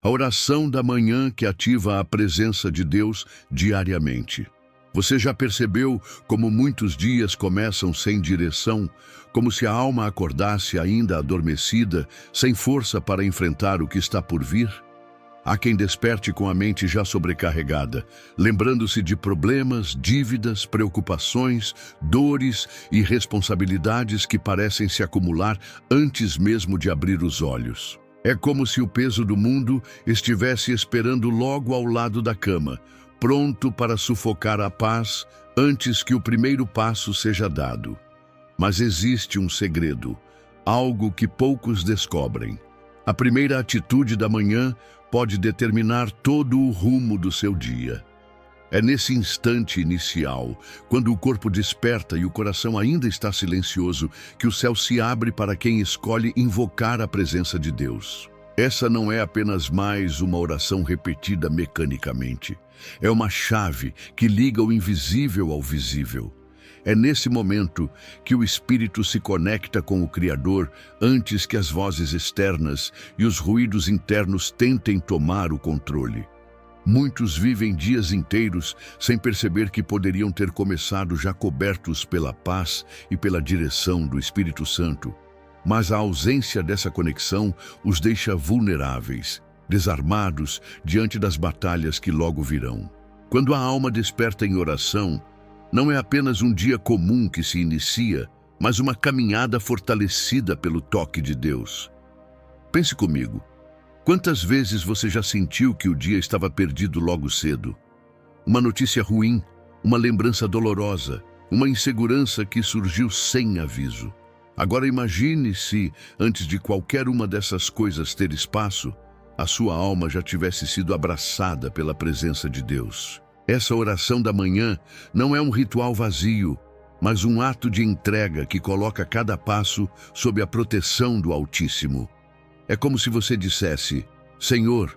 A oração da manhã que ativa a presença de Deus diariamente. Você já percebeu como muitos dias começam sem direção, como se a alma acordasse ainda adormecida, sem força para enfrentar o que está por vir? Há quem desperte com a mente já sobrecarregada, lembrando-se de problemas, dívidas, preocupações, dores e responsabilidades que parecem se acumular antes mesmo de abrir os olhos. É como se o peso do mundo estivesse esperando logo ao lado da cama, pronto para sufocar a paz antes que o primeiro passo seja dado. Mas existe um segredo, algo que poucos descobrem. A primeira atitude da manhã pode determinar todo o rumo do seu dia. É nesse instante inicial, quando o corpo desperta e o coração ainda está silencioso, que o céu se abre para quem escolhe invocar a presença de Deus. Essa não é apenas mais uma oração repetida mecanicamente. É uma chave que liga o invisível ao visível. É nesse momento que o espírito se conecta com o Criador antes que as vozes externas e os ruídos internos tentem tomar o controle. Muitos vivem dias inteiros sem perceber que poderiam ter começado já cobertos pela paz e pela direção do Espírito Santo. Mas a ausência dessa conexão os deixa vulneráveis, desarmados diante das batalhas que logo virão. Quando a alma desperta em oração, não é apenas um dia comum que se inicia, mas uma caminhada fortalecida pelo toque de Deus. Pense comigo, quantas vezes você já sentiu que o dia estava perdido logo cedo? Uma notícia ruim, uma lembrança dolorosa, uma insegurança que surgiu sem aviso. Agora imagine se, antes de qualquer uma dessas coisas ter espaço, a sua alma já tivesse sido abraçada pela presença de Deus. Essa oração da manhã não é um ritual vazio, mas um ato de entrega que coloca cada passo sob a proteção do Altíssimo. É como se você dissesse: Senhor,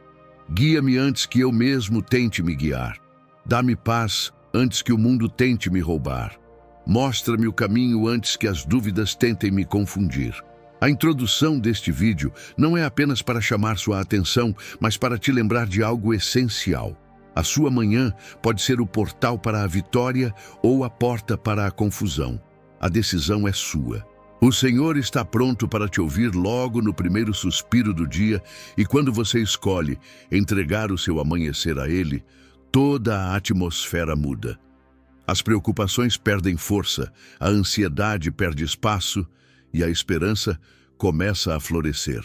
guia-me antes que eu mesmo tente me guiar. Dá-me paz antes que o mundo tente me roubar. Mostra-me o caminho antes que as dúvidas tentem me confundir. A introdução deste vídeo não é apenas para chamar sua atenção, mas para te lembrar de algo essencial. A sua manhã pode ser o portal para a vitória ou a porta para a confusão. A decisão é sua. O Senhor está pronto para te ouvir logo no primeiro suspiro do dia, e quando você escolhe entregar o seu amanhecer a Ele, toda a atmosfera muda. As preocupações perdem força, a ansiedade perde espaço e a esperança começa a florescer.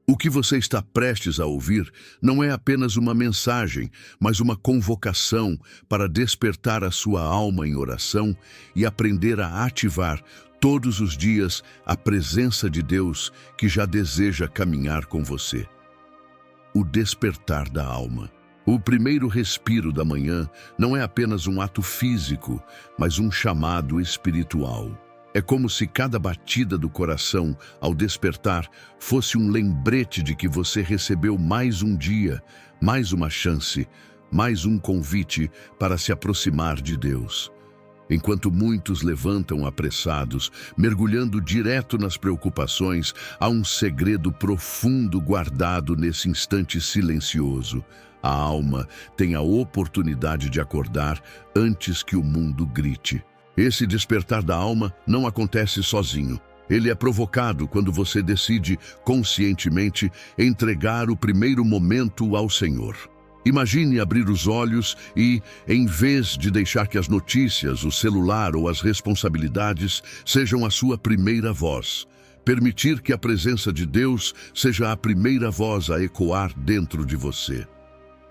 O que você está prestes a ouvir não é apenas uma mensagem, mas uma convocação para despertar a sua alma em oração e aprender a ativar todos os dias a presença de Deus que já deseja caminhar com você. O despertar da alma. O primeiro respiro da manhã não é apenas um ato físico, mas um chamado espiritual. É como se cada batida do coração, ao despertar, fosse um lembrete de que você recebeu mais um dia, mais uma chance, mais um convite para se aproximar de Deus. Enquanto muitos levantam apressados, mergulhando direto nas preocupações, há um segredo profundo guardado nesse instante silencioso. A alma tem a oportunidade de acordar antes que o mundo grite. Esse despertar da alma não acontece sozinho. Ele é provocado quando você decide conscientemente entregar o primeiro momento ao Senhor. Imagine abrir os olhos e, em vez de deixar que as notícias, o celular ou as responsabilidades sejam a sua primeira voz, permitir que a presença de Deus seja a primeira voz a ecoar dentro de você.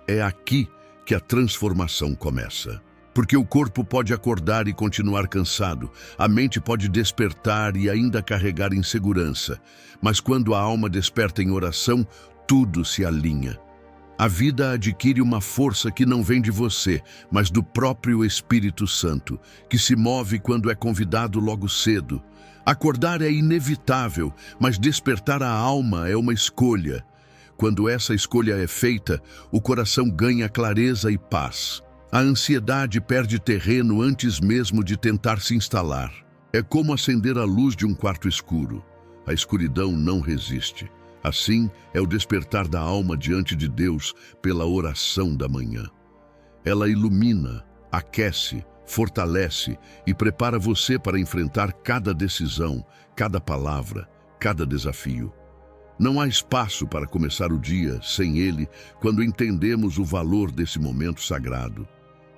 É aqui que a transformação começa. Porque o corpo pode acordar e continuar cansado, a mente pode despertar e ainda carregar insegurança, mas quando a alma desperta em oração, tudo se alinha. A vida adquire uma força que não vem de você, mas do próprio Espírito Santo, que se move quando é convidado logo cedo. Acordar é inevitável, mas despertar a alma é uma escolha. Quando essa escolha é feita, o coração ganha clareza e paz. A ansiedade perde terreno antes mesmo de tentar se instalar. É como acender a luz de um quarto escuro. A escuridão não resiste. Assim é o despertar da alma diante de Deus pela oração da manhã. Ela ilumina, aquece, fortalece e prepara você para enfrentar cada decisão, cada palavra, cada desafio. Não há espaço para começar o dia sem ele quando entendemos o valor desse momento sagrado.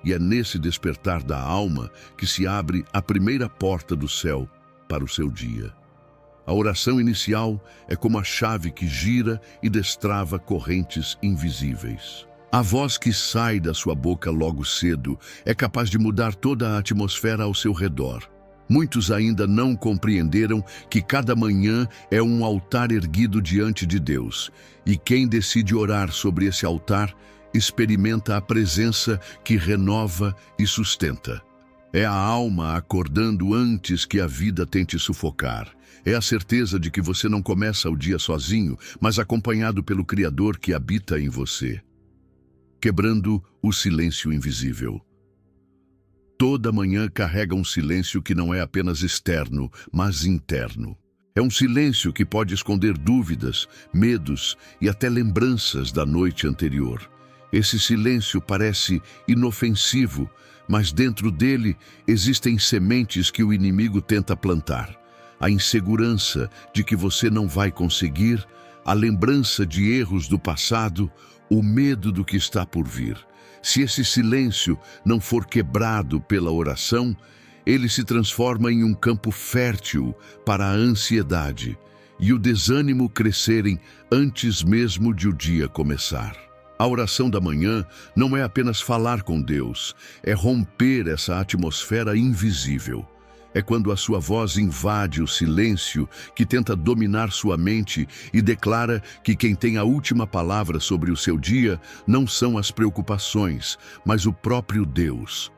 E é nesse despertar da alma que se abre a primeira porta do céu para o seu dia. A oração inicial é como a chave que gira e destrava correntes invisíveis. A voz que sai da sua boca logo cedo é capaz de mudar toda a atmosfera ao seu redor. Muitos ainda não compreenderam que cada manhã é um altar erguido diante de Deus, e quem decide orar sobre esse altar experimenta a presença que renova e sustenta. É a alma acordando antes que a vida tente sufocar. É a certeza de que você não começa o dia sozinho, mas acompanhado pelo Criador que habita em você. Quebrando o silêncio invisível. Toda manhã carrega um silêncio que não é apenas externo, mas interno. É um silêncio que pode esconder dúvidas, medos e até lembranças da noite anterior. Esse silêncio parece inofensivo, mas dentro dele existem sementes que o inimigo tenta plantar. A insegurança de que você não vai conseguir, a lembrança de erros do passado, o medo do que está por vir. Se esse silêncio não for quebrado pela oração, ele se transforma em um campo fértil para a ansiedade e o desânimo crescerem antes mesmo de o dia começar. A oração da manhã não é apenas falar com Deus, é romper essa atmosfera invisível. É quando a sua voz invade o silêncio que tenta dominar sua mente e declara que quem tem a última palavra sobre o seu dia não são as preocupações, mas o próprio Deus.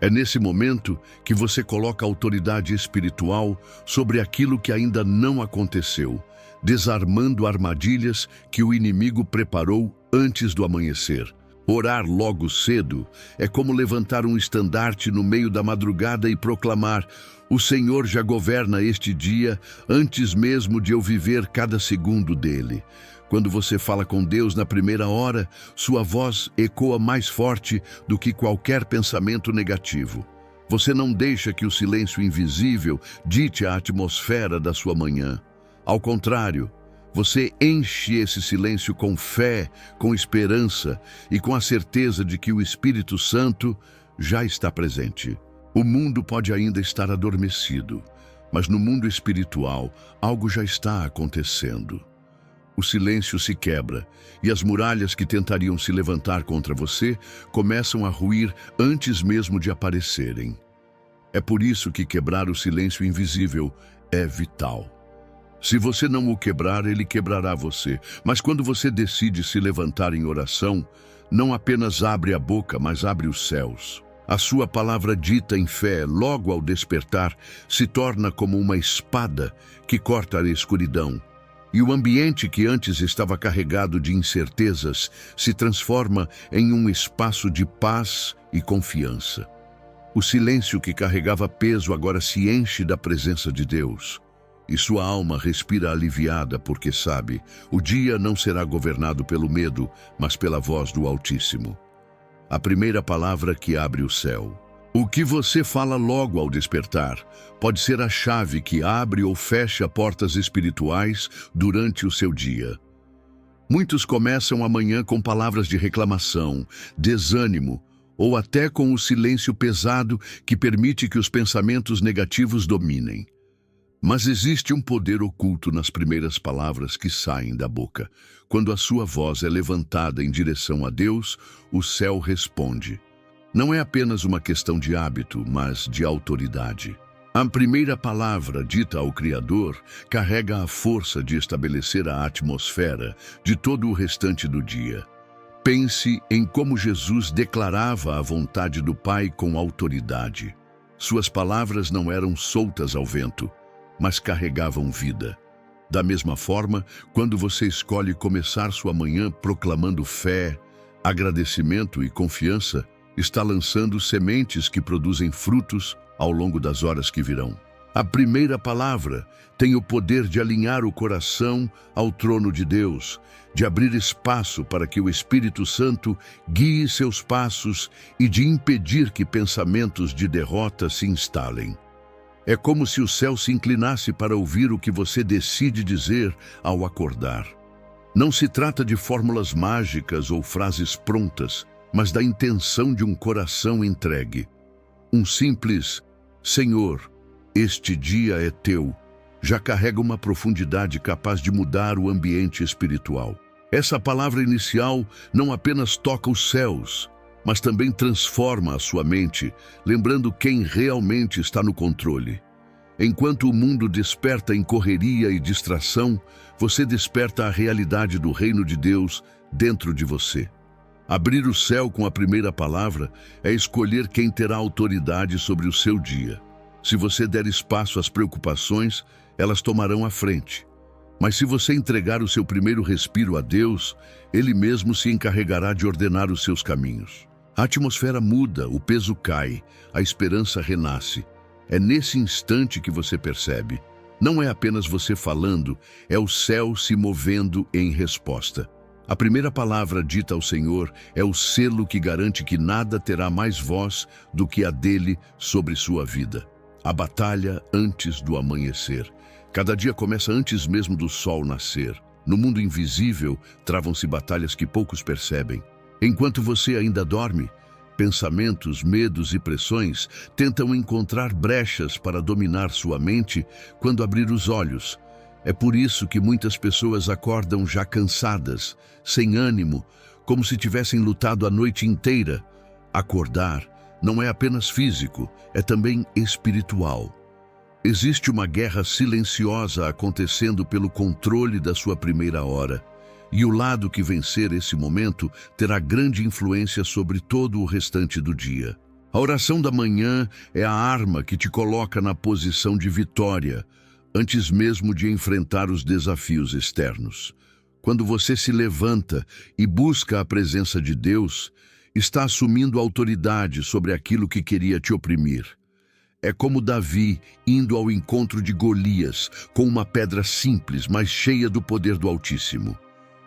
É nesse momento que você coloca a autoridade espiritual sobre aquilo que ainda não aconteceu, desarmando armadilhas que o inimigo preparou antes do amanhecer. Orar logo cedo é como levantar um estandarte no meio da madrugada e proclamar: "O Senhor já governa este dia antes mesmo de eu viver cada segundo dele." Quando você fala com Deus na primeira hora, sua voz ecoa mais forte do que qualquer pensamento negativo. Você não deixa que o silêncio invisível dite a atmosfera da sua manhã. Ao contrário, você enche esse silêncio com fé, com esperança e com a certeza de que o Espírito Santo já está presente. O mundo pode ainda estar adormecido, mas no mundo espiritual algo já está acontecendo. O silêncio se quebra e as muralhas que tentariam se levantar contra você começam a ruir antes mesmo de aparecerem. É por isso que quebrar o silêncio invisível é vital. Se você não o quebrar, ele quebrará você. Mas quando você decide se levantar em oração, não apenas abre a boca, mas abre os céus. A sua palavra dita em fé, logo ao despertar, se torna como uma espada que corta a escuridão. E o ambiente que antes estava carregado de incertezas se transforma em um espaço de paz e confiança. O silêncio que carregava peso agora se enche da presença de Deus. E sua alma respira aliviada porque sabe, o dia não será governado pelo medo, mas pela voz do Altíssimo. A primeira palavra que abre o céu. O que você fala logo ao despertar pode ser a chave que abre ou fecha portas espirituais durante o seu dia. Muitos começam a manhã com palavras de reclamação, desânimo, ou até com o silêncio pesado que permite que os pensamentos negativos dominem. Mas existe um poder oculto nas primeiras palavras que saem da boca. Quando a sua voz é levantada em direção a Deus, o céu responde. Não é apenas uma questão de hábito, mas de autoridade. A primeira palavra dita ao Criador carrega a força de estabelecer a atmosfera de todo o restante do dia. Pense em como Jesus declarava a vontade do Pai com autoridade. Suas palavras não eram soltas ao vento, mas carregavam vida. Da mesma forma, quando você escolhe começar sua manhã proclamando fé, agradecimento e confiança, está lançando sementes que produzem frutos ao longo das horas que virão. A primeira palavra tem o poder de alinhar o coração ao trono de Deus, de abrir espaço para que o Espírito Santo guie seus passos e de impedir que pensamentos de derrota se instalem. É como se o céu se inclinasse para ouvir o que você decide dizer ao acordar. Não se trata de fórmulas mágicas ou frases prontas, mas da intenção de um coração entregue. Um simples "Senhor, este dia é teu", já carrega uma profundidade capaz de mudar o ambiente espiritual. Essa palavra inicial não apenas toca os céus, mas também transforma a sua mente, lembrando quem realmente está no controle. Enquanto o mundo desperta em correria e distração, você desperta a realidade do reino de Deus dentro de você. Abrir o céu com a primeira palavra é escolher quem terá autoridade sobre o seu dia. Se você der espaço às preocupações, elas tomarão a frente. Mas se você entregar o seu primeiro respiro a Deus, Ele mesmo se encarregará de ordenar os seus caminhos. A atmosfera muda, o peso cai, a esperança renasce. É nesse instante que você percebe. Não é apenas você falando, é o céu se movendo em resposta. A primeira palavra dita ao Senhor é o selo que garante que nada terá mais voz do que a dele sobre sua vida. A batalha antes do amanhecer. Cada dia começa antes mesmo do sol nascer. No mundo invisível, travam-se batalhas que poucos percebem. Enquanto você ainda dorme, pensamentos, medos e pressões tentam encontrar brechas para dominar sua mente quando abrir os olhos. É por isso que muitas pessoas acordam já cansadas, sem ânimo, como se tivessem lutado a noite inteira. Acordar não é apenas físico, é também espiritual. Existe uma guerra silenciosa acontecendo pelo controle da sua primeira hora. E o lado que vencer esse momento terá grande influência sobre todo o restante do dia. A oração da manhã é a arma que te coloca na posição de vitória, antes mesmo de enfrentar os desafios externos. Quando você se levanta e busca a presença de Deus, está assumindo autoridade sobre aquilo que queria te oprimir. É como Davi indo ao encontro de Golias, com uma pedra simples, mas cheia do poder do Altíssimo.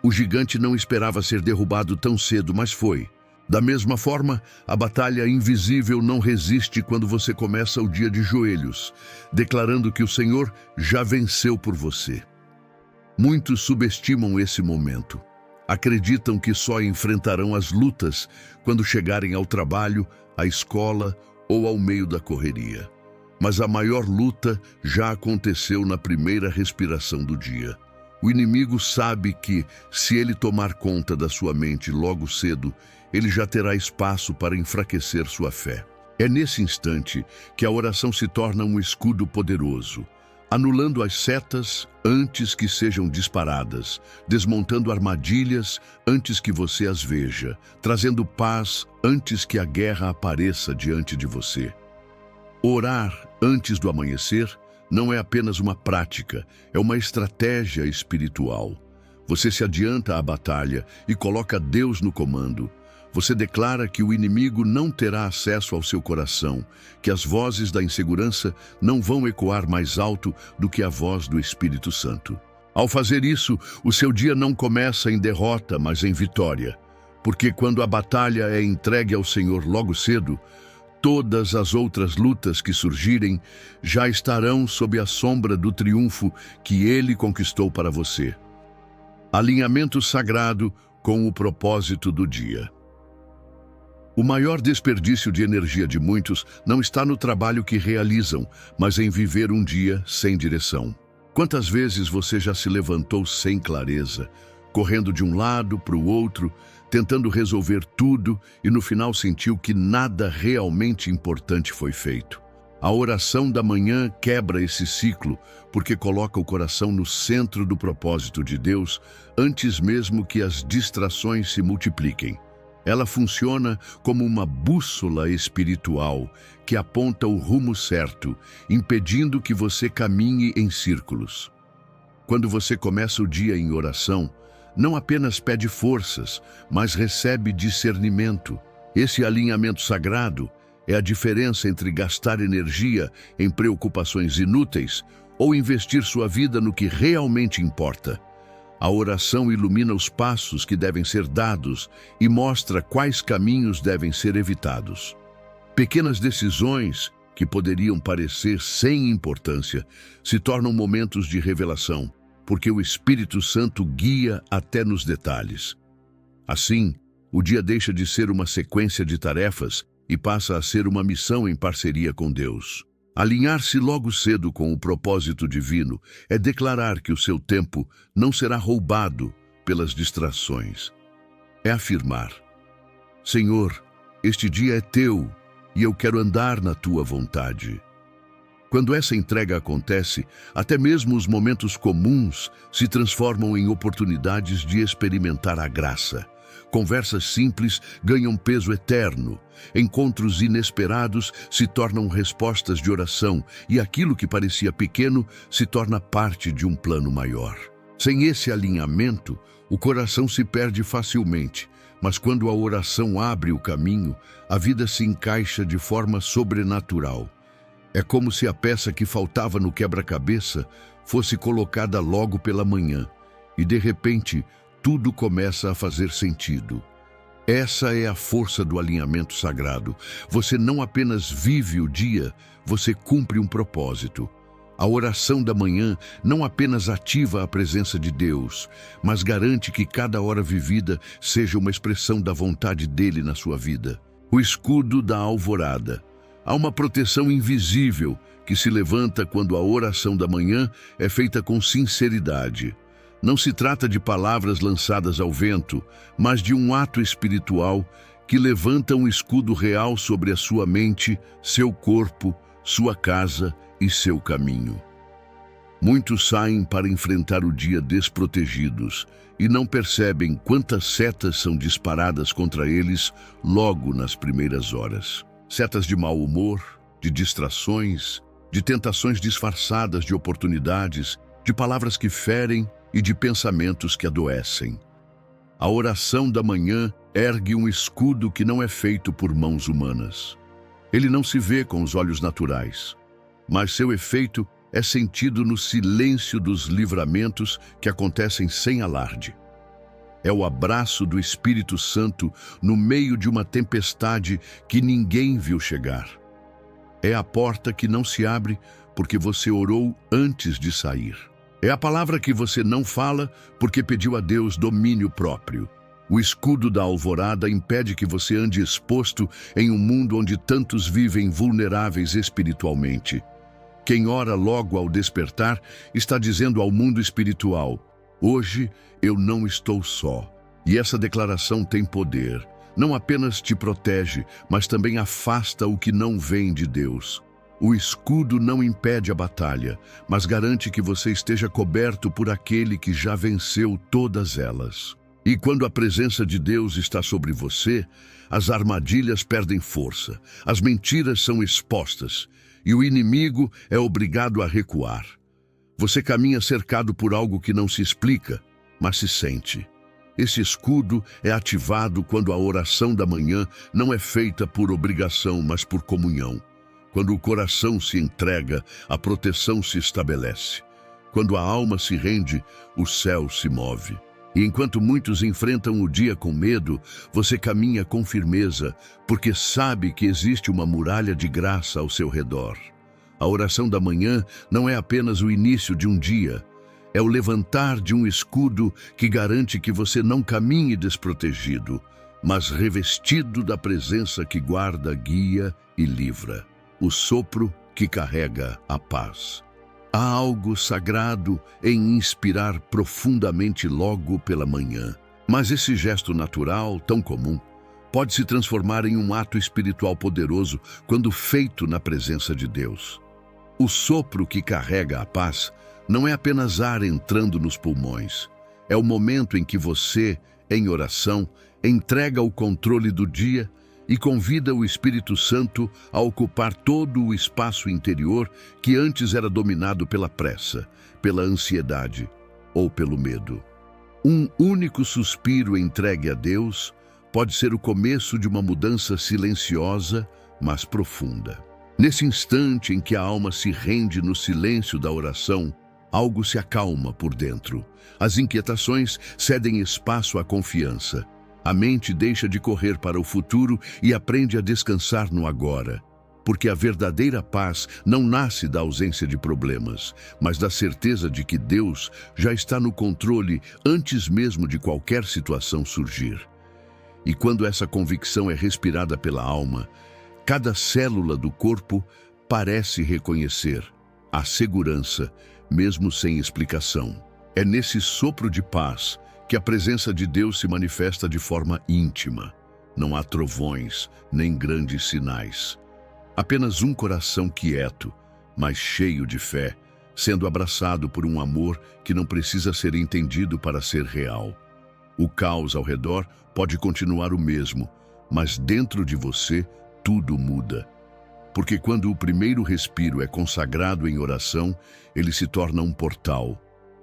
O gigante não esperava ser derrubado tão cedo, mas foi. Da mesma forma, a batalha invisível não resiste quando você começa o dia de joelhos, declarando que o Senhor já venceu por você. Muitos subestimam esse momento. Acreditam que só enfrentarão as lutas quando chegarem ao trabalho, à escola ou ao meio da correria. Mas a maior luta já aconteceu na primeira respiração do dia. O inimigo sabe que, se ele tomar conta da sua mente logo cedo, ele já terá espaço para enfraquecer sua fé. É nesse instante que a oração se torna um escudo poderoso, anulando as setas antes que sejam disparadas, desmontando armadilhas antes que você as veja, trazendo paz antes que a guerra apareça diante de você. Orar antes do amanhecer não é apenas uma prática, é uma estratégia espiritual. Você se adianta à batalha e coloca Deus no comando. Você declara que o inimigo não terá acesso ao seu coração, que as vozes da insegurança não vão ecoar mais alto do que a voz do Espírito Santo. Ao fazer isso, o seu dia não começa em derrota, mas em vitória. Porque quando a batalha é entregue ao Senhor logo cedo, todas as outras lutas que surgirem já estarão sob a sombra do triunfo que Ele conquistou para você. Alinhamento sagrado com o propósito do dia. O maior desperdício de energia de muitos não está no trabalho que realizam, mas em viver um dia sem direção. Quantas vezes você já se levantou sem clareza, correndo de um lado para o outro, tentando resolver tudo e no final sentiu que nada realmente importante foi feito? A oração da manhã quebra esse ciclo, porque coloca o coração no centro do propósito de Deus, antes mesmo que as distrações se multipliquem. Ela funciona como uma bússola espiritual que aponta o rumo certo, impedindo que você caminhe em círculos. Quando você começa o dia em oração, não apenas pede forças, mas recebe discernimento. Esse alinhamento sagrado é a diferença entre gastar energia em preocupações inúteis ou investir sua vida no que realmente importa. A oração ilumina os passos que devem ser dados e mostra quais caminhos devem ser evitados. Pequenas decisões, que poderiam parecer sem importância, se tornam momentos de revelação, porque o Espírito Santo guia até nos detalhes. Assim, o dia deixa de ser uma sequência de tarefas e passa a ser uma missão em parceria com Deus. Alinhar-se logo cedo com o propósito divino é declarar que o seu tempo não será roubado pelas distrações. É afirmar: Senhor, este dia é teu e eu quero andar na tua vontade. Quando essa entrega acontece, até mesmo os momentos comuns se transformam em oportunidades de experimentar a graça. Conversas simples ganham peso eterno, encontros inesperados se tornam respostas de oração e aquilo que parecia pequeno se torna parte de um plano maior. Sem esse alinhamento, o coração se perde facilmente, mas quando a oração abre o caminho, a vida se encaixa de forma sobrenatural. É como se a peça que faltava no quebra-cabeça fosse colocada logo pela manhã e, de repente, tudo começa a fazer sentido. Essa é a força do alinhamento sagrado. Você não apenas vive o dia, você cumpre um propósito. A oração da manhã não apenas ativa a presença de Deus, mas garante que cada hora vivida seja uma expressão da vontade dele na sua vida. O escudo da alvorada. Há uma proteção invisível que se levanta quando a oração da manhã é feita com sinceridade. Não se trata de palavras lançadas ao vento, mas de um ato espiritual que levanta um escudo real sobre a sua mente, seu corpo, sua casa e seu caminho. Muitos saem para enfrentar o dia desprotegidos e não percebem quantas setas são disparadas contra eles logo nas primeiras horas. Setas de mau humor, de distrações, de tentações disfarçadas de oportunidades, de palavras que ferem e de pensamentos que adoecem. A oração da manhã ergue um escudo que não é feito por mãos humanas. Ele não se vê com os olhos naturais, mas seu efeito é sentido no silêncio dos livramentos que acontecem sem alarde. É o abraço do Espírito Santo no meio de uma tempestade que ninguém viu chegar. É a porta que não se abre porque você orou antes de sair. É a palavra que você não fala porque pediu a Deus domínio próprio. O escudo da alvorada impede que você ande exposto em um mundo onde tantos vivem vulneráveis espiritualmente. Quem ora logo ao despertar está dizendo ao mundo espiritual: hoje eu não estou só. E essa declaração tem poder. Não apenas te protege, mas também afasta o que não vem de Deus. O escudo não impede a batalha, mas garante que você esteja coberto por aquele que já venceu todas elas. E quando a presença de Deus está sobre você, as armadilhas perdem força, as mentiras são expostas e o inimigo é obrigado a recuar. Você caminha cercado por algo que não se explica, mas se sente. Esse escudo é ativado quando a oração da manhã não é feita por obrigação, mas por comunhão. Quando o coração se entrega, a proteção se estabelece. Quando a alma se rende, o céu se move. E enquanto muitos enfrentam o dia com medo, você caminha com firmeza, porque sabe que existe uma muralha de graça ao seu redor. A oração da manhã não é apenas o início de um dia, é o levantar de um escudo que garante que você não caminhe desprotegido, mas revestido da presença que guarda, guia e livra. O sopro que carrega a paz. Há algo sagrado em inspirar profundamente logo pela manhã. Mas esse gesto natural, tão comum, pode se transformar em um ato espiritual poderoso quando feito na presença de Deus. O sopro que carrega a paz não é apenas ar entrando nos pulmões. É o momento em que você, em oração, entrega o controle do dia e convida o Espírito Santo a ocupar todo o espaço interior que antes era dominado pela pressa, pela ansiedade ou pelo medo. Um único suspiro entregue a Deus pode ser o começo de uma mudança silenciosa, mas profunda. Nesse instante em que a alma se rende no silêncio da oração, algo se acalma por dentro. As inquietações cedem espaço à confiança. A mente deixa de correr para o futuro e aprende a descansar no agora. Porque a verdadeira paz não nasce da ausência de problemas, mas da certeza de que Deus já está no controle antes mesmo de qualquer situação surgir. E quando essa convicção é respirada pela alma, cada célula do corpo parece reconhecer a segurança, mesmo sem explicação. É nesse sopro de paz que a presença de Deus se manifesta de forma íntima. Não há trovões, nem grandes sinais. Apenas um coração quieto, mas cheio de fé, sendo abraçado por um amor que não precisa ser entendido para ser real. O caos ao redor pode continuar o mesmo, mas dentro de você tudo muda. Porque quando o primeiro respiro é consagrado em oração, ele se torna um portal.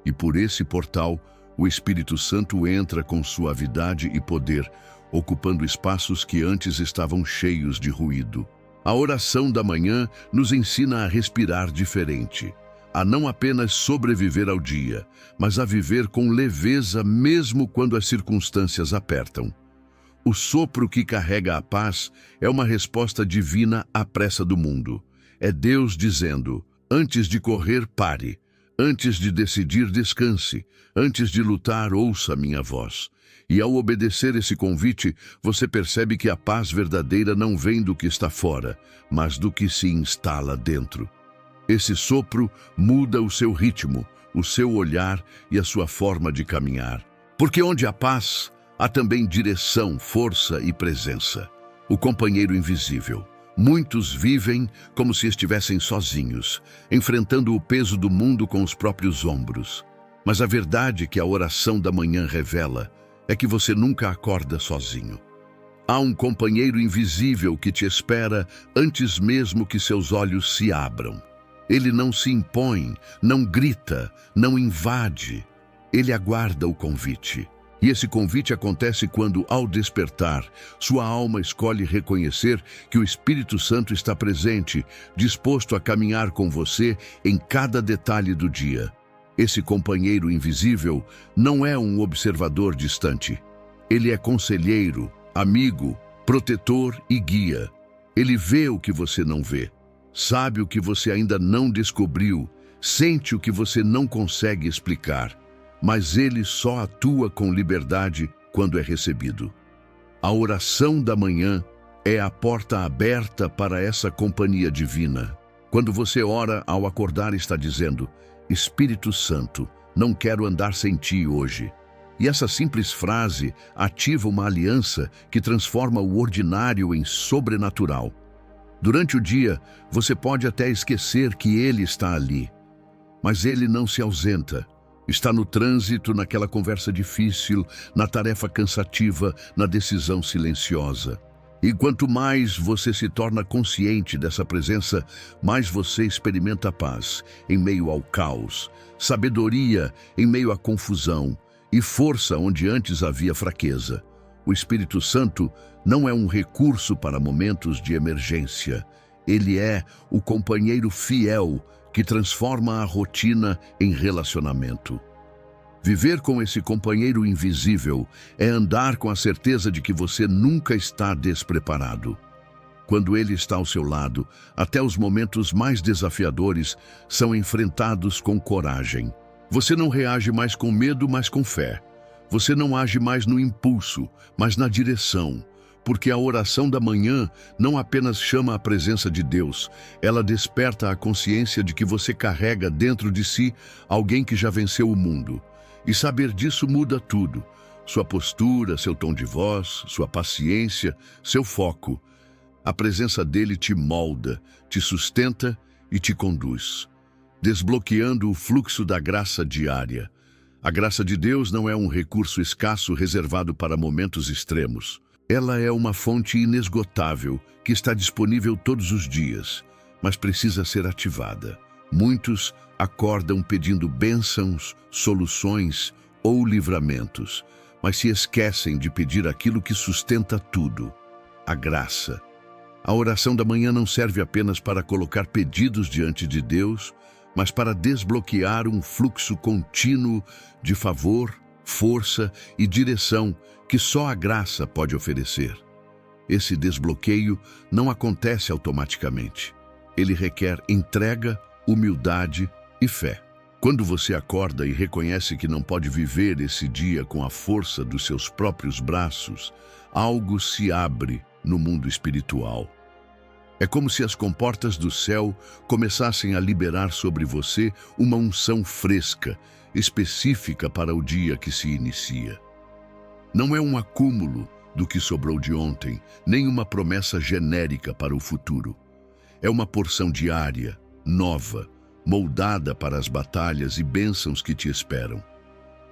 E por esse portal, o Espírito Santo entra com suavidade e poder, ocupando espaços que antes estavam cheios de ruído. A oração da manhã nos ensina a respirar diferente, a não apenas sobreviver ao dia, mas a viver com leveza mesmo quando as circunstâncias apertam. O sopro que carrega a paz é uma resposta divina à pressa do mundo. É Deus dizendo: antes de correr, pare. Antes de decidir, descanse. Antes de lutar, ouça minha voz. E ao obedecer esse convite, você percebe que a paz verdadeira não vem do que está fora, mas do que se instala dentro. Esse sopro muda o seu ritmo, o seu olhar e a sua forma de caminhar. Porque onde há paz, há também direção, força e presença. O companheiro invisível. Muitos vivem como se estivessem sozinhos, enfrentando o peso do mundo com os próprios ombros. Mas a verdade que a oração da manhã revela é que você nunca acorda sozinho. Há um companheiro invisível que te espera antes mesmo que seus olhos se abram. Ele não se impõe, não grita, não invade. Ele aguarda o convite. E esse convite acontece quando, ao despertar, sua alma escolhe reconhecer que o Espírito Santo está presente, disposto a caminhar com você em cada detalhe do dia. Esse companheiro invisível não é um observador distante. Ele é conselheiro, amigo, protetor e guia. Ele vê o que você não vê, sabe o que você ainda não descobriu, sente o que você não consegue explicar. Mas ele só atua com liberdade quando é recebido. A oração da manhã é a porta aberta para essa companhia divina. Quando você ora, ao acordar, está dizendo: Espírito Santo, não quero andar sem ti hoje. E essa simples frase ativa uma aliança que transforma o ordinário em sobrenatural. Durante o dia, você pode até esquecer que ele está ali, mas ele não se ausenta. Está no trânsito, naquela conversa difícil, na tarefa cansativa, na decisão silenciosa. E quanto mais você se torna consciente dessa presença, mais você experimenta paz em meio ao caos, sabedoria em meio à confusão e força onde antes havia fraqueza. O Espírito Santo não é um recurso para momentos de emergência. Ele é o companheiro fiel que transforma a rotina em relacionamento. Viver com esse companheiro invisível é andar com a certeza de que você nunca está despreparado. Quando ele está ao seu lado, até os momentos mais desafiadores são enfrentados com coragem. Você não reage mais com medo, mas com fé. Você não age mais no impulso, mas na direção. Porque a oração da manhã não apenas chama a presença de Deus, ela desperta a consciência de que você carrega dentro de si alguém que já venceu o mundo. E saber disso muda tudo. Sua postura, seu tom de voz, sua paciência, seu foco. A presença dele te molda, te sustenta e te conduz, desbloqueando o fluxo da graça diária. A graça de Deus não é um recurso escasso reservado para momentos extremos. Ela é uma fonte inesgotável que está disponível todos os dias, mas precisa ser ativada. Muitos acordam pedindo bênçãos, soluções ou livramentos, mas se esquecem de pedir aquilo que sustenta tudo: a graça. A oração da manhã não serve apenas para colocar pedidos diante de Deus, mas para desbloquear um fluxo contínuo de favor, força e direção que só a graça pode oferecer. Esse desbloqueio não acontece automaticamente. Ele requer entrega, humildade e fé. Quando você acorda e reconhece que não pode viver esse dia com a força dos seus próprios braços, algo se abre no mundo espiritual. É como se as comportas do céu começassem a liberar sobre você uma unção fresca, específica para o dia que se inicia. Não é um acúmulo do que sobrou de ontem, nem uma promessa genérica para o futuro. É uma porção diária, nova, moldada para as batalhas e bênçãos que te esperam.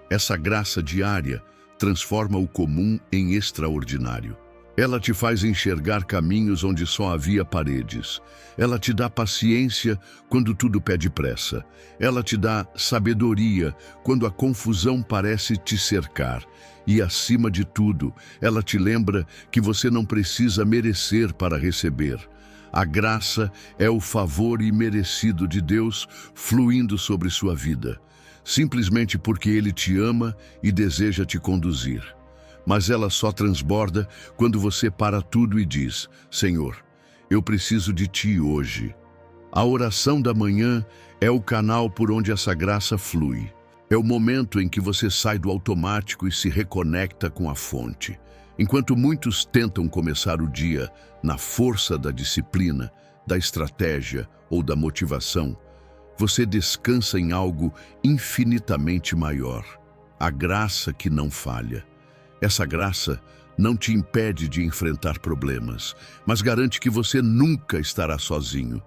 Essa graça diária transforma o comum em extraordinário. Ela te faz enxergar caminhos onde só havia paredes. Ela te dá paciência quando tudo pede pressa. Ela te dá sabedoria quando a confusão parece te cercar. E, acima de tudo, ela te lembra que você não precisa merecer para receber. A graça é o favor imerecido de Deus fluindo sobre sua vida, simplesmente porque Ele te ama e deseja te conduzir. Mas ela só transborda quando você para tudo e diz: Senhor, eu preciso de Ti hoje. A oração da manhã é o canal por onde essa graça flui. É o momento em que você sai do automático e se reconecta com a fonte. Enquanto muitos tentam começar o dia na força da disciplina, da estratégia ou da motivação, você descansa em algo infinitamente maior, a graça que não falha. Essa graça não te impede de enfrentar problemas, mas garante que você nunca estará sozinho.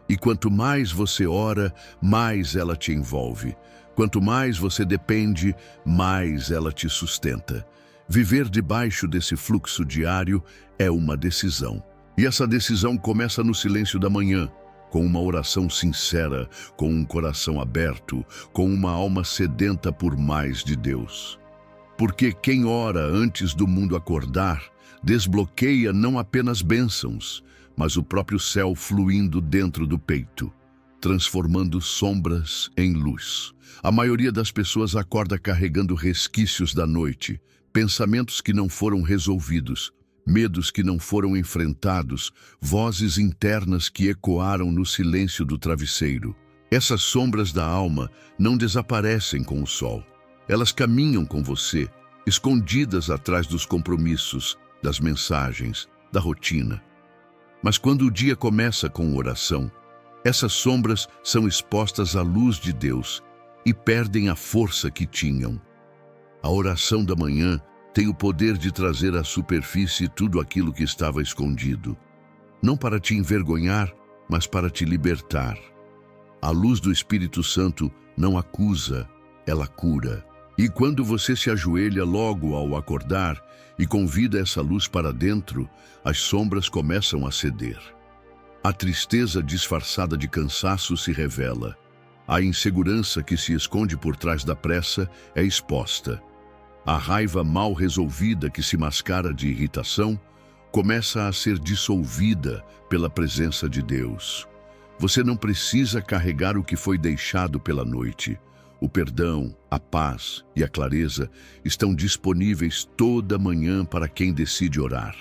E quanto mais você ora, mais ela te envolve. Quanto mais você depende, mais ela te sustenta. Viver debaixo desse fluxo diário é uma decisão. E essa decisão começa no silêncio da manhã, com uma oração sincera, com um coração aberto, com uma alma sedenta por mais de Deus. Porque quem ora antes do mundo acordar, desbloqueia não apenas bênçãos, mas o próprio céu fluindo dentro do peito, transformando sombras em luz. A maioria das pessoas acorda carregando resquícios da noite, pensamentos que não foram resolvidos, medos que não foram enfrentados, vozes internas que ecoaram no silêncio do travesseiro. Essas sombras da alma não desaparecem com o sol. Elas caminham com você, escondidas atrás dos compromissos, das mensagens, da rotina. Mas quando o dia começa com oração, essas sombras são expostas à luz de Deus e perdem a força que tinham. A oração da manhã tem o poder de trazer à superfície tudo aquilo que estava escondido, não para te envergonhar, mas para te libertar. A luz do Espírito Santo não acusa, ela cura. E quando você se ajoelha logo ao acordar e convida essa luz para dentro, as sombras começam a ceder. A tristeza disfarçada de cansaço se revela. A insegurança que se esconde por trás da pressa é exposta. A raiva mal resolvida que se mascara de irritação começa a ser dissolvida pela presença de Deus. Você não precisa carregar o que foi deixado pela noite. O perdão, a paz e a clareza estão disponíveis toda manhã para quem decide orar.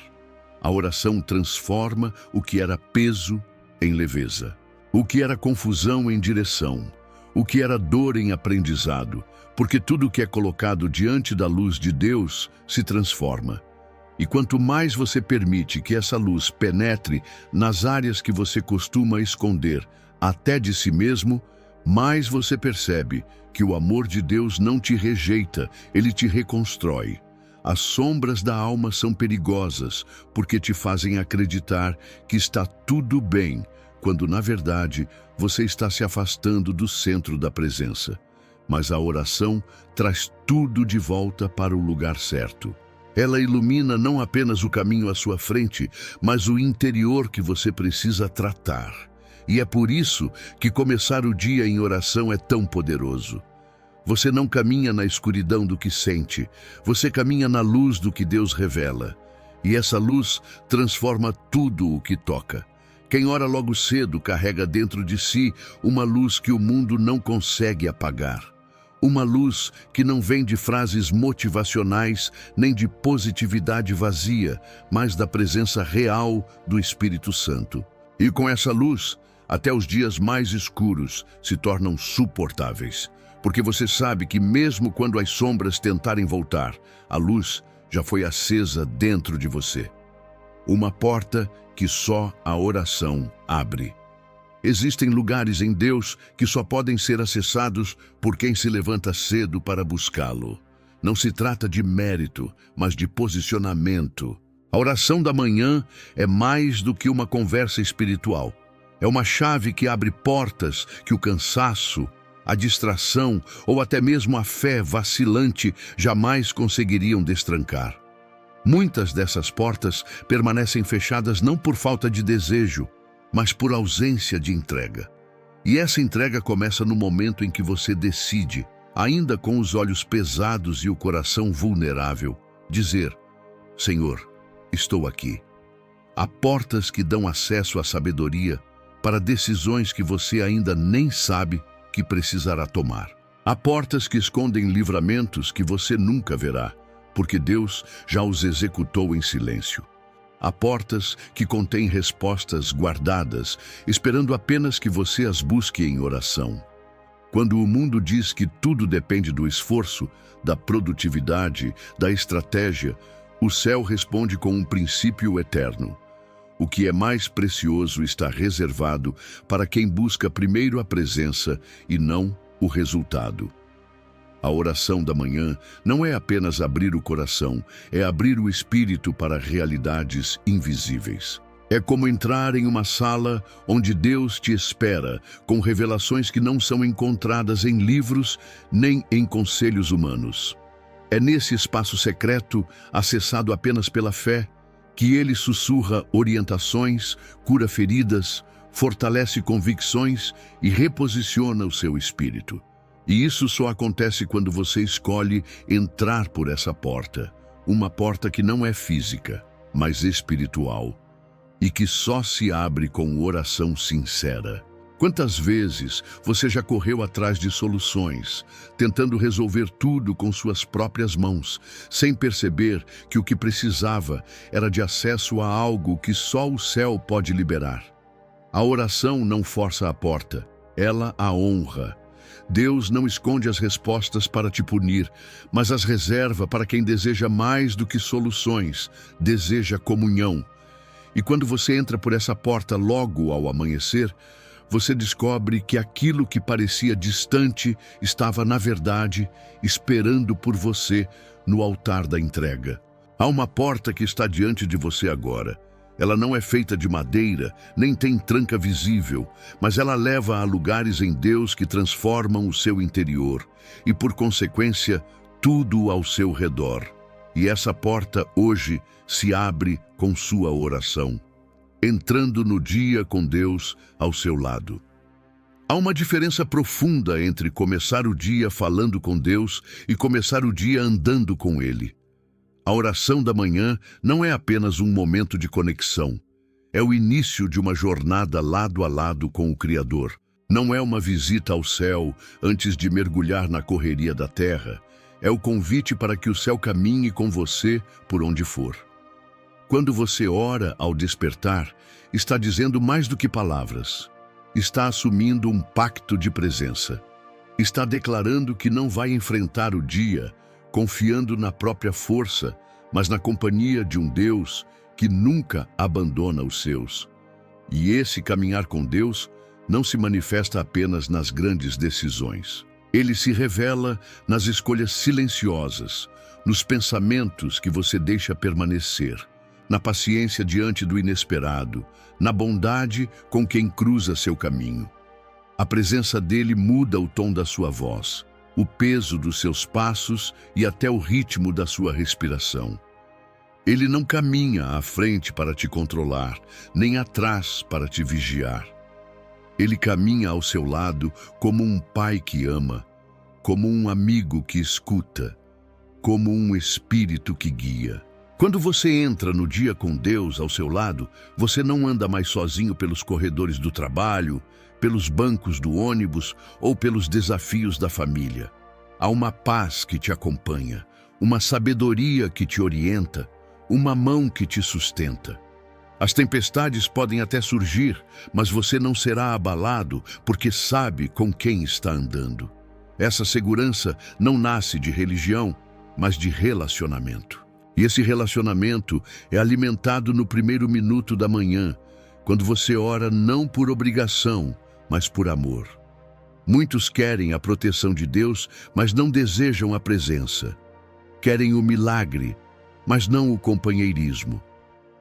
A oração transforma o que era peso em leveza, o que era confusão em direção, o que era dor em aprendizado, porque tudo que é colocado diante da luz de Deus se transforma. E quanto mais você permite que essa luz penetre nas áreas que você costuma esconder, até de si mesmo, mais você percebe que o amor de Deus não te rejeita, ele te reconstrói. As sombras da alma são perigosas, porque te fazem acreditar que está tudo bem, quando na verdade você está se afastando do centro da presença. Mas a oração traz tudo de volta para o lugar certo. Ela ilumina não apenas o caminho à sua frente, mas o interior que você precisa tratar. E é por isso que começar o dia em oração é tão poderoso. Você não caminha na escuridão do que sente, você caminha na luz do que Deus revela. E essa luz transforma tudo o que toca. Quem ora logo cedo carrega dentro de si uma luz que o mundo não consegue apagar. Uma luz que não vem de frases motivacionais nem de positividade vazia, mas da presença real do Espírito Santo. E com essa luz, até os dias mais escuros se tornam suportáveis. Porque você sabe que mesmo quando as sombras tentarem voltar, a luz já foi acesa dentro de você. Uma porta que só a oração abre. Existem lugares em Deus que só podem ser acessados por quem se levanta cedo para buscá-lo. Não se trata de mérito, mas de posicionamento. A oração da manhã é mais do que uma conversa espiritual. É uma chave que abre portas que o cansaço, a distração ou até mesmo a fé vacilante jamais conseguiriam destrancar. Muitas dessas portas permanecem fechadas não por falta de desejo, mas por ausência de entrega. E essa entrega começa no momento em que você decide, ainda com os olhos pesados e o coração vulnerável, dizer: Senhor, estou aqui. Há portas que dão acesso à sabedoria para decisões que você ainda nem sabe que precisará tomar. Há portas que escondem livramentos que você nunca verá, porque Deus já os executou em silêncio. Há portas que contêm respostas guardadas, esperando apenas que você as busque em oração. Quando o mundo diz que tudo depende do esforço, da produtividade, da estratégia, o céu responde com um princípio eterno. O que é mais precioso está reservado para quem busca primeiro a presença e não o resultado. A oração da manhã não é apenas abrir o coração, é abrir o espírito para realidades invisíveis. É como entrar em uma sala onde Deus te espera, com revelações que não são encontradas em livros nem em conselhos humanos. É nesse espaço secreto, acessado apenas pela fé, que Ele sussurra orientações, cura feridas, fortalece convicções e reposiciona o seu espírito. E isso só acontece quando você escolhe entrar por essa porta. Uma porta que não é física, mas espiritual. E que só se abre com oração sincera. Quantas vezes você já correu atrás de soluções, tentando resolver tudo com suas próprias mãos, sem perceber que o que precisava era de acesso a algo que só o céu pode liberar? A oração não força a porta, ela a honra. Deus não esconde as respostas para te punir, mas as reserva para quem deseja mais do que soluções, deseja comunhão. E quando você entra por essa porta logo ao amanhecer, você descobre que aquilo que parecia distante estava, na verdade, esperando por você no altar da entrega. Há uma porta que está diante de você agora. Ela não é feita de madeira, nem tem tranca visível, mas ela leva a lugares em Deus que transformam o seu interior e, por consequência, tudo ao seu redor. E essa porta hoje se abre com sua oração, entrando no dia com Deus ao seu lado. Há uma diferença profunda entre começar o dia falando com Deus e começar o dia andando com Ele. A oração da manhã não é apenas um momento de conexão. É o início de uma jornada lado a lado com o Criador. Não é uma visita ao céu antes de mergulhar na correria da terra. É o convite para que o céu caminhe com você por onde for. Quando você ora ao despertar, está dizendo mais do que palavras. Está assumindo um pacto de presença. Está declarando que não vai enfrentar o dia confiando na própria força, mas na companhia de um Deus que nunca abandona os seus. E esse caminhar com Deus não se manifesta apenas nas grandes decisões. Ele se revela nas escolhas silenciosas, nos pensamentos que você deixa permanecer, na paciência diante do inesperado, na bondade com quem cruza seu caminho. A presença dele muda o tom da sua voz, o peso dos seus passos e até o ritmo da sua respiração. Ele não caminha à frente para te controlar, nem atrás para te vigiar. Ele caminha ao seu lado como um pai que ama, como um amigo que escuta, como um espírito que guia. Quando você entra no dia com Deus ao seu lado, você não anda mais sozinho pelos corredores do trabalho, pelos bancos do ônibus ou pelos desafios da família. Há uma paz que te acompanha, uma sabedoria que te orienta, uma mão que te sustenta. As tempestades podem até surgir, mas você não será abalado porque sabe com quem está andando. Essa segurança não nasce de religião, mas de relacionamento. E esse relacionamento é alimentado no primeiro minuto da manhã, quando você ora não por obrigação, mas por amor. Muitos querem a proteção de Deus, mas não desejam a presença. Querem o milagre, mas não o companheirismo.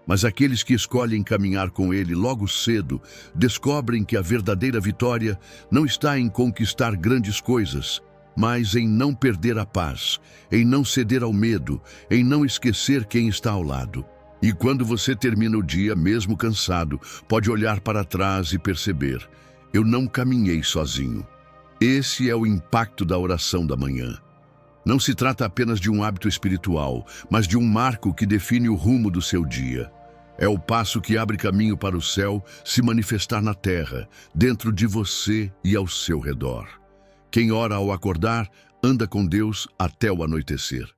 Mas aqueles que escolhem caminhar com Ele logo cedo descobrem que a verdadeira vitória não está em conquistar grandes coisas, mas em não perder a paz, em não ceder ao medo, em não esquecer quem está ao lado. E quando você termina o dia, mesmo cansado, pode olhar para trás e perceber: eu não caminhei sozinho. Esse é o impacto da oração da manhã. Não se trata apenas de um hábito espiritual, mas de um marco que define o rumo do seu dia. É o passo que abre caminho para o céu se manifestar na terra, dentro de você e ao seu redor. Quem ora ao acordar, anda com Deus até o anoitecer.